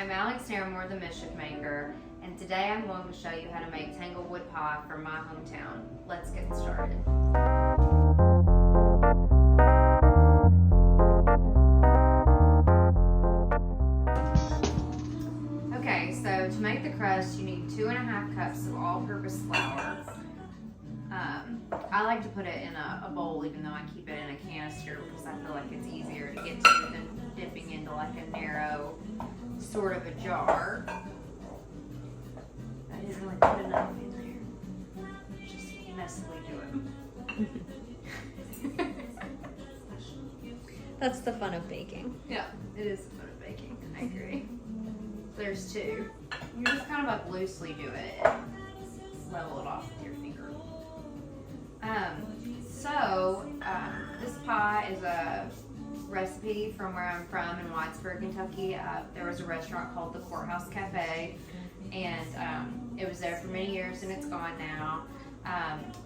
I'm Alex Naramore, the Mischief Maker, and today I'm going to show you how to make Tanglewood Pie from my hometown. Let's get started. Okay, so to make the crust, you need 2.5 cups of all-purpose flour. I like to put it in a bowl, even though I keep it in a canister, because I feel like it's easier to get to than dipping into like a narrow sort of a jar. I didn't really put enough in there. Just messily do it. That's the fun of baking. Yeah, it is the fun of baking. I agree. There's two. You just kind of like loosely do it and level it off with your finger. This pie is a recipe from where I'm from in Whitesburg, Kentucky. There was a restaurant called the Courthouse Cafe, and it was there for many years, and it's gone now.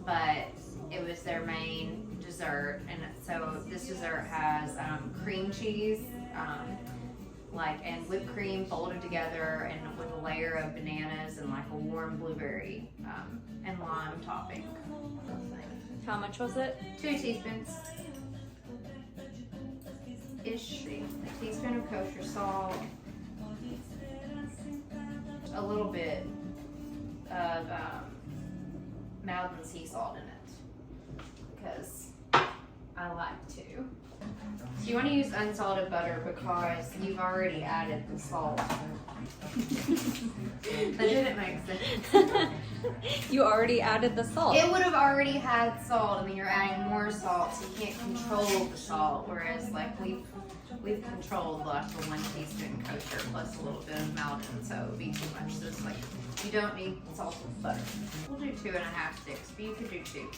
But it was their main dessert, and so this dessert has cream cheese, and whipped cream folded together, and with a layer of bananas and like a warm blueberry and lime topping. How much was it? 2 teaspoons. Ish. A teaspoon of kosher salt. A little bit of Maldon Sea Salt in it, because I like to. So you want to use unsalted butter because you've already added the salt. That didn't make sense. You already added the salt. It would have already had salt, and then you're adding more salt, so you can't control the salt. Whereas like we've controlled like the 1 teaspoon kosher plus a little bit of Maldon, so it would be too much. So it's like you don't need salted butter. We'll do 2.5 sticks, but you could do 2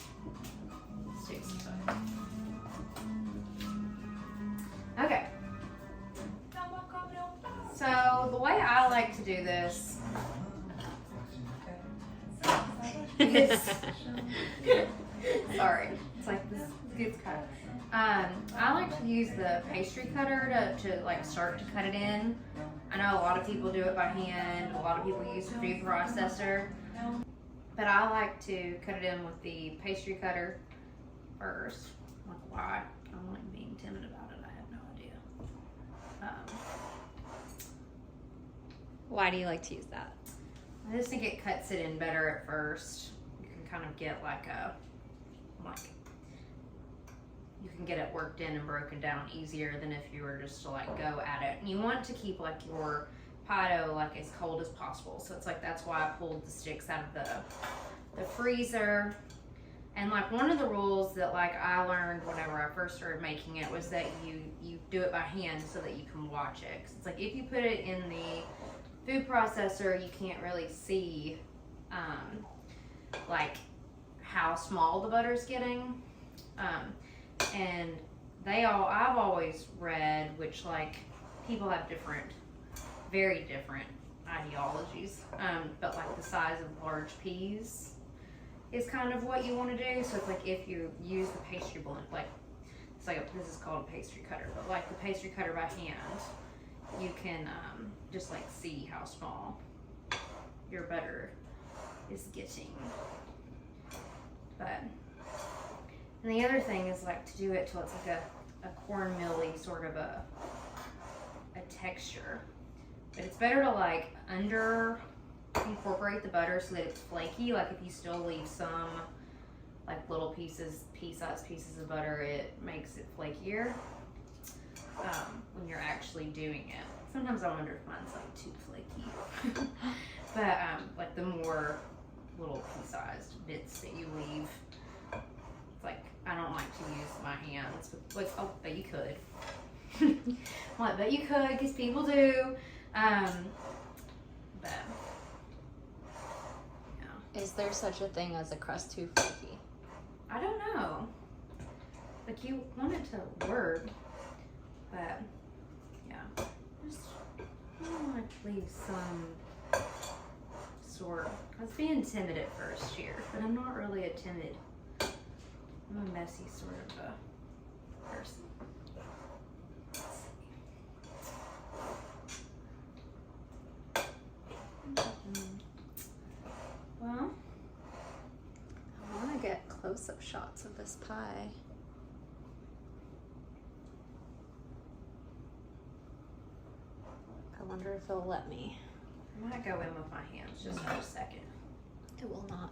sticks of butter. Okay. So the way I like to do this is, sorry, it's like this gets cut. I like to use the pastry cutter to like start to cut it in. I know a lot of people do it by hand. A lot of people use the food processor, but I like to cut it in with the pastry cutter first. Like why? I'm like being timid about it. I have no idea. Why do you like to use that? I just think it cuts it in better at first. You can kind of get you can get it worked in and broken down easier than if you were just to like go at it. And you want to keep like your pie dough like as cold as possible. So it's like, that's why I pulled the sticks out of the freezer. And like one of the rules that like I learned whenever I first started making it was that you do it by hand so that you can watch it. 'Cause it's like if you put it in the food processor, you can't really see like how small the butter's getting. And I've always read, which like people have very different ideologies, but like the size of large peas is kind of what you want to do. So it's like if you use the pastry blend, like it's like this is called a pastry cutter, but like the pastry cutter by hand, you can just like see how small your butter is getting. But and the other thing is like to do it till it's like a cornmeal-y sort of a texture. But it's better to like incorporate the butter so that it's flaky. Like if you still leave some like little pea-sized pieces of butter, it makes it flakier when you're actually doing it. Sometimes I wonder if mine's like too flaky. But like the more little pea-sized bits that you leave, it's like I don't like to use my hands. But but you could. Well, I bet you could, because people do. But yeah. Is there such a thing as a crust too flaky? I don't know. Like you want it to work, but yeah. I want to leave some sort. I was being timid at first here, but I'm not really a timid. I'm a messy sort of a person. Let's see. close-up shots of this pie. I wonder if it'll let me. I might go in with my hands just for a second. It will not.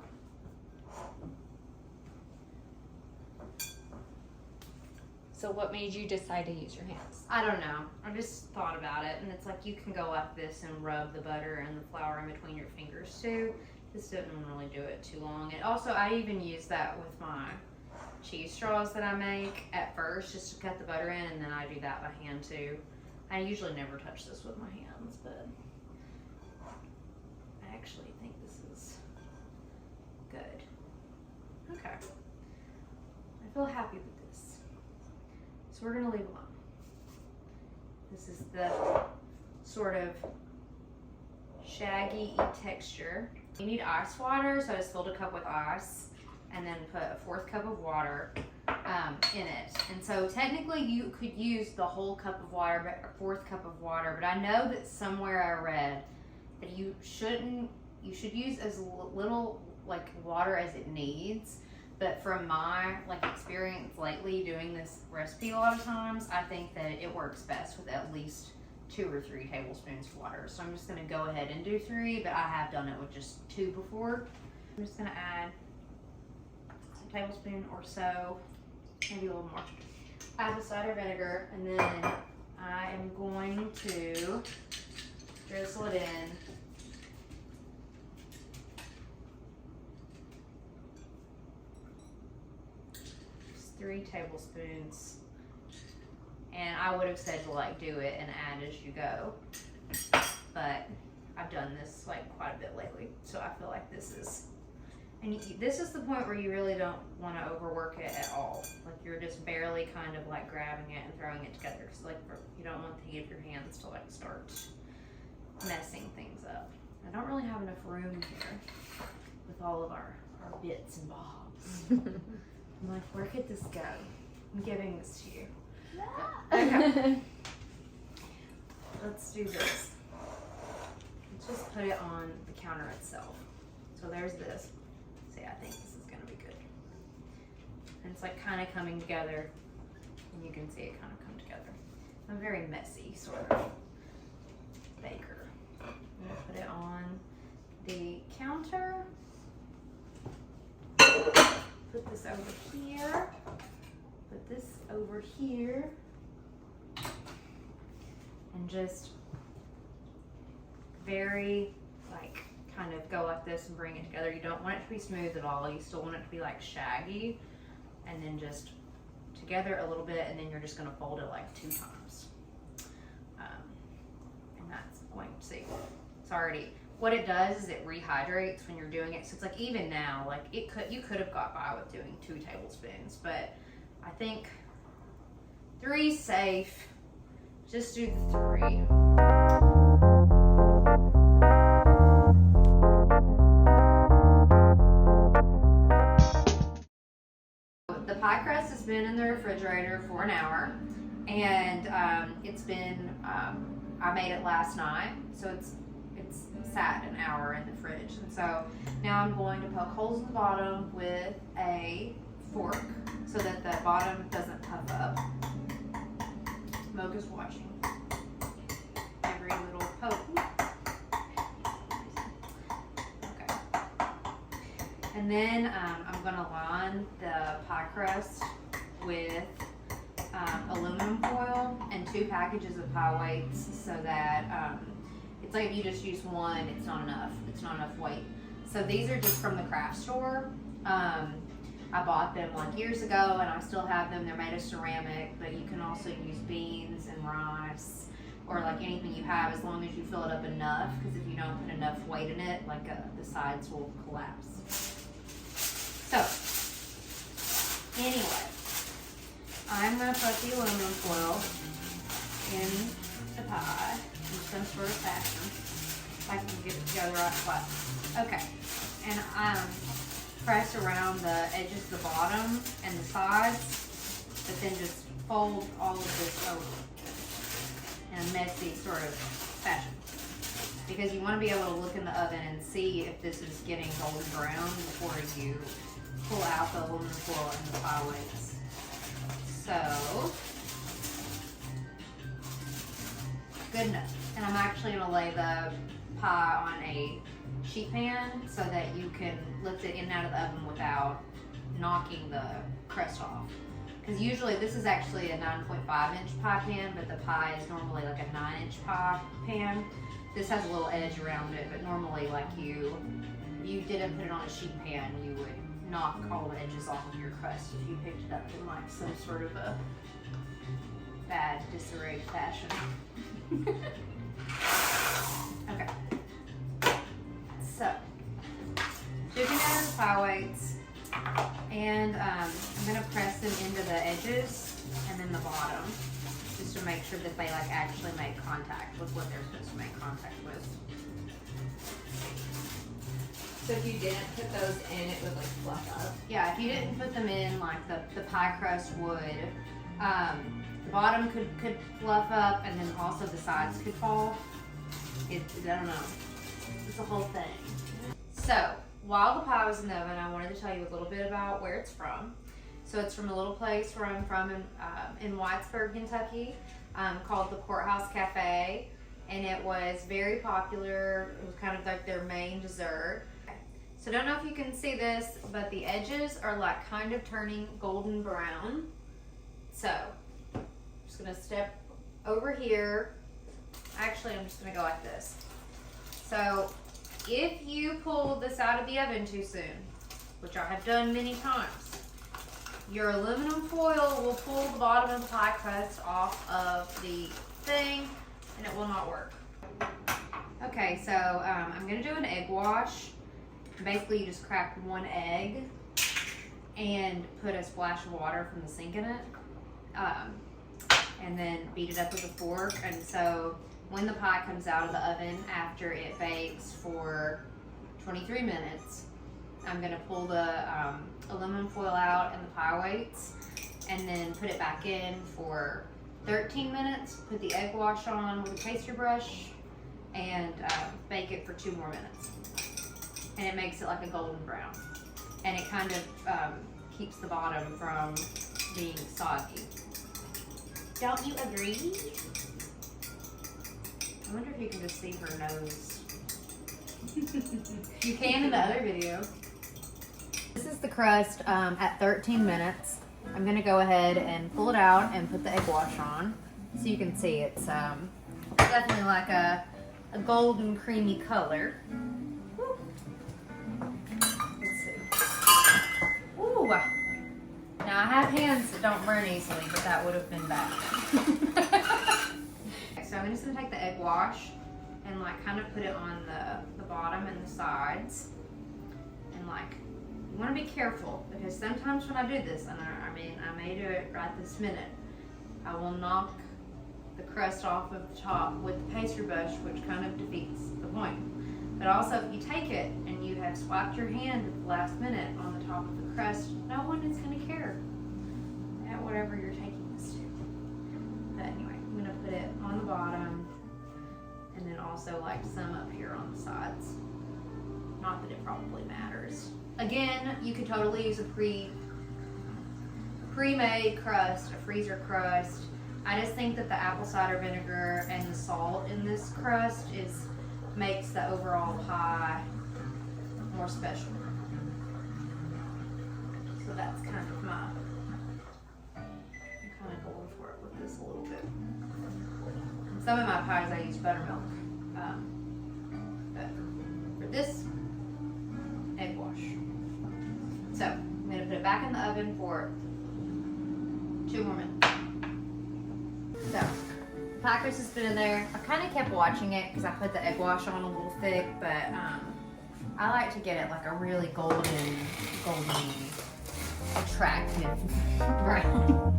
So what made you decide to use your hands? I don't know. I just thought about it, and it's like you can go like this and rub the butter and the flour in between your fingers too. This didn't really do it too long. And also, I even use that with my cheese straws that I make at first, just to cut the butter in, and then I do that by hand too. I usually never touch this with my hands, but I actually think this is good. Okay. I feel happy with this. So we're gonna leave it alone. This is the sort of shaggy texture. You need ice water, so I just filled a cup with ice and then put a 4th cup of water in it. And so technically you could use the whole cup of water, but a 4th cup of water, but I know that somewhere I read that you should use as little like water as it needs. But from my experience lately doing this recipe a lot of times, I think that it works best with at least 2 or 3 tablespoons of water. So I'm just gonna go ahead and do 3, but I have done it with just 2 before. I'm just gonna add a tablespoon or so, maybe a little more. Add the cider vinegar, and then I am going to drizzle it in. Just 3 tablespoons. And I would have said to do it and add as you go, but I've done this quite a bit lately, so I feel like this is, and this is the point where you really don't want to overwork it at all. You're just barely kind of grabbing it and throwing it together, because you don't want the heat of your hands to start messing things up. I don't really have enough room here with all of our bits and bobs. I'm like, where could this go? I'm giving this to you. Okay. Let's do this. Let's just put it on the counter itself. So there's this. See, I think this is gonna be good. And it's kind of coming together, and you can see it kind of come together. I'm a very messy sort of baker. I'm gonna put it on the counter. Put this over here. Put this over here, and just very kind of go like this and bring it together. You don't want it to be smooth at all. You still want it to be shaggy, and then just together a little bit, and then you're just going to fold it 2 times. And that's going to see. It's already, what it does is it rehydrates when you're doing it. So it's even now, you could have got by with doing 2 tablespoons, but I think 3's safe. Just do the 3. The pie crust has been in the refrigerator for an hour, and it's been, I made it last night, so it's sat an hour in the fridge. And so now I'm going to poke holes in the bottom with a fork so that the bottom doesn't puff up. Mocha's watching every little poke. Okay. And then I'm going to line the pie crust with aluminum foil and 2 packages of pie weights, so that it's if you just use one, it's not enough. It's not enough weight. So these are just from the craft store. I bought them years ago, and I still have them. They're made of ceramic, but you can also use beans and rice, or anything you have, as long as you fill it up enough, because if you don't put enough weight in it, the sides will collapse. So, anyway, I'm going to put the aluminum foil in the pie in some sort of fashion, if I can get it together right flat. Okay, and press around the edges of the bottom and the sides, but then just fold all of this over in a messy sort of fashion. Because you want to be able to look in the oven and see if this is getting golden brown before you pull out the aluminum foil and the pie weights. So, good enough. And I'm actually gonna lay the pie on a sheet pan so that you can lift it in and out of the oven without knocking the crust off. Because usually this is actually a 9.5-inch pie pan, but the pie is normally like a 9-inch pie pan. This has a little edge around it, but normally like if you didn't put it on a sheet pan, you would knock all the edges off of your crust if you picked it up in like some sort of a bad disarray fashion. Okay. So, dipping out the pie weights, and I'm gonna press them into the edges and then the bottom, just to make sure that they like actually make contact with what they're supposed to make contact with. So if you didn't put those in, it would like fluff up? Yeah, if you didn't put them in, like the pie crust would, the bottom could fluff up, and then also the sides could fall. I don't know. It's a whole thing. So, while the pie was in the oven, I wanted to tell you a little bit about where it's from. So it's from a little place where I'm from in Whitesburg, Kentucky, called the Courthouse Cafe, and it was very popular. It was kind of like their main dessert. So I don't know if you can see this, but the edges are like kind of turning golden brown. So I'm just gonna step over here. Actually, I'm just gonna go like this. So if you pull this out of the oven too soon, which I have done many times, your aluminum foil will pull the bottom of the pie crust off of the thing, and it will not work. Okay, so I'm gonna do an egg wash. Basically, you just crack one egg and put a splash of water from the sink in it, and then beat it up with a fork. And so when the pie comes out of the oven after it bakes for 23 minutes, I'm gonna pull the aluminum foil out and the pie weights, and then put it back in for 13 minutes, put the egg wash on with a pastry brush, and bake it for 2 more minutes. And it makes it like a golden brown. And it kind of keeps the bottom from being soggy. Don't you agree? I wonder if you can just see her nose. You can in the other video. This is the crust at 13 minutes. I'm gonna go ahead and pull it out and put the egg wash on. So you can see it's definitely like a golden creamy color. Let's see. Ooh. Now I have hands that don't burn easily, but that would have been bad. So I'm just gonna take the egg wash and like kind of put it on the bottom and the sides, and like you want to be careful, because sometimes when I do this, and I may do it right this minute, I will knock the crust off of the top with the pastry brush, which kind of defeats the point. But also, if you take it and you have swiped your hand at the last minute on the top of the crust, no one is going to care at whatever you're taking this to. But anyway, I'm going to put it on the bottom, and then also like some up here on the sides. Not that it probably matters. Again, you could totally use a pre-made crust, a freezer crust. I just think that the apple cider vinegar and the salt in this crust makes the overall pie more special. So that's kind of I'm kind of going for it with this a little bit. In some of my pies I use buttermilk, but for this, egg wash. So I'm going to put it back in the oven for 2 more minutes. So the pie crust has been in there. I kind of kept watching it because I put the egg wash on a little thick, but I like to get it like a really golden, attractive brown.